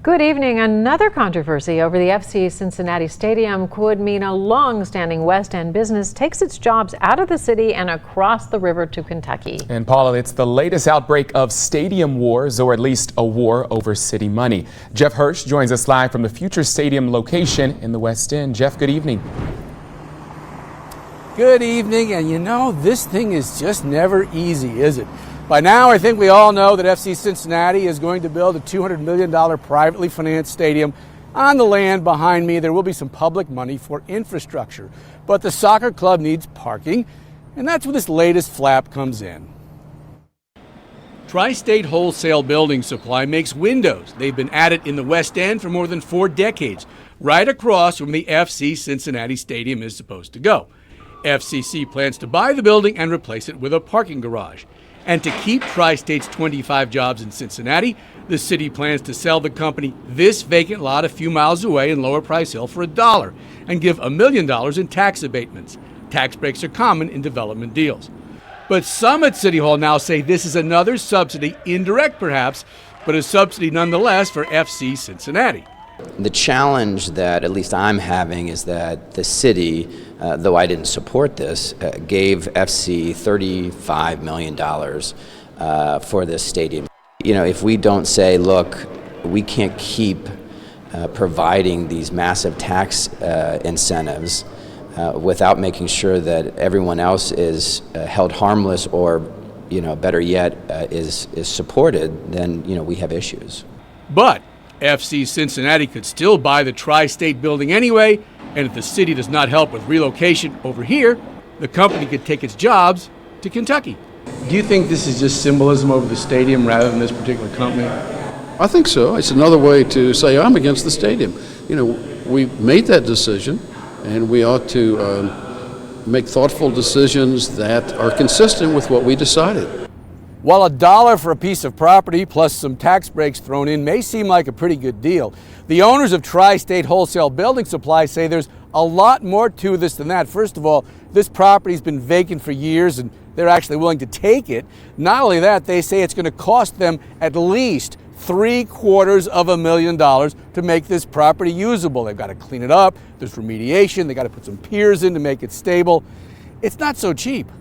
Good evening. Another controversy over the FC Cincinnati Stadium could mean a long-standing West End business takes its jobs out of the city and across the river to Kentucky. And Paula, it's the latest outbreak of stadium wars, or at least a war over city money. Jeff Hirsch joins us live from the future stadium location in the West End. Jeff, good evening. Good evening, and you know, this thing is just never easy, is it? By now, I think we all know that FC Cincinnati is going to build a $200 million privately financed stadium on the land behind me. There will be some public money for infrastructure, but the soccer club needs parking, and that's where this latest flap comes in. Tri-State Wholesale Building Supply makes windows. They've been at it in the West End for more than 4 decades, right across from the FC Cincinnati Stadium is supposed to go. FCC plans to buy the building and replace it with a parking garage. And to keep Tri-State's 25 jobs in Cincinnati, the city plans to sell the company this vacant lot a few miles away in Lower Price Hill for $1 and give $1 million in tax abatements. Tax breaks are common in development deals. But some at City Hall now say this is another subsidy, indirect perhaps, but a subsidy nonetheless for FC Cincinnati. The challenge that at least I'm having is that the city, though I didn't support this, gave FC $35 million for this stadium. You know, if we don't say, look, we can't keep providing these massive tax incentives without making sure that everyone else is held harmless or, you know, better yet, is supported, then, you know, we have issues. But FC Cincinnati could still buy the Tri-State building anyway, and if the city does not help with relocation over here, the company could take its jobs to Kentucky. Do you think this is just symbolism over the stadium rather than this particular company? I think so. It's another way to say I'm against the stadium. You know, we made that decision, and we ought to make thoughtful decisions that are consistent with what we decided. While $1 for a piece of property plus some tax breaks thrown in may seem like a pretty good deal, the owners of Tri-State Wholesale Building Supply say there's a lot more to this than that. First of all, this property's been vacant for years and they're actually willing to take it. Not only that, they say it's going to cost them at least $750,000 to make this property usable. They've got to clean it up, there's remediation, they got to put some piers in to make it stable. It's not so cheap.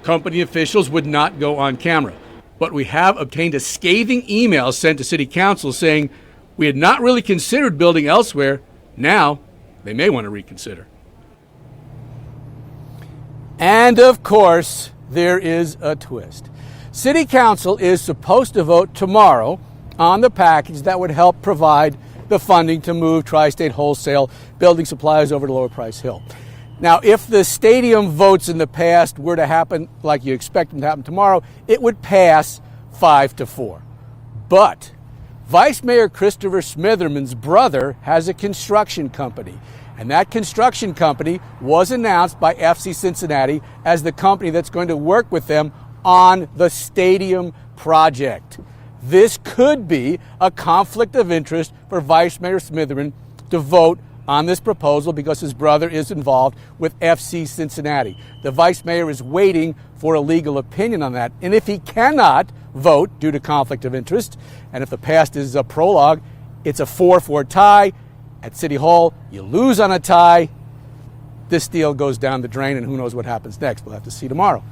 Company officials would not go on camera, but we have obtained a scathing email sent to City Council saying we had not really considered building elsewhere. Now they may want to reconsider. And of course, there is a twist. City Council is supposed to vote tomorrow on the package that would help provide the funding to move Tri-State Wholesale Building Supplies over to Lower Price Hill. Now, if the stadium votes in the past were to happen like you expect them to happen tomorrow, it would pass 5-4. But Vice Mayor Christopher Smitherman's brother has a construction company, and that construction company was announced by FC Cincinnati as the company that's going to work with them on the stadium project. This could be a conflict of interest for Vice Mayor Smitherman to vote on this proposal because his brother is involved with FC Cincinnati. The vice mayor is waiting for a legal opinion on that. And if he cannot vote due to conflict of interest, and if the past is a prologue, it's a 4-4 tie. At City Hall, you lose on a tie. This deal goes down the drain, and who knows what happens next. We'll have to see tomorrow.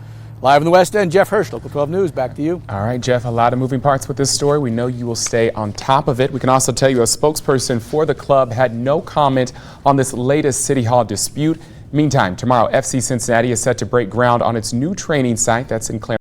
Live in the West End, Jeff Hirsch, Local 12 News. Back to you. All right, Jeff, a lot of moving parts with this story. We know you will stay on top of it. We can also tell you a spokesperson for the club had no comment on this latest City Hall dispute. Meantime, tomorrow, FC Cincinnati is set to break ground on its new training site that's in Clarendon.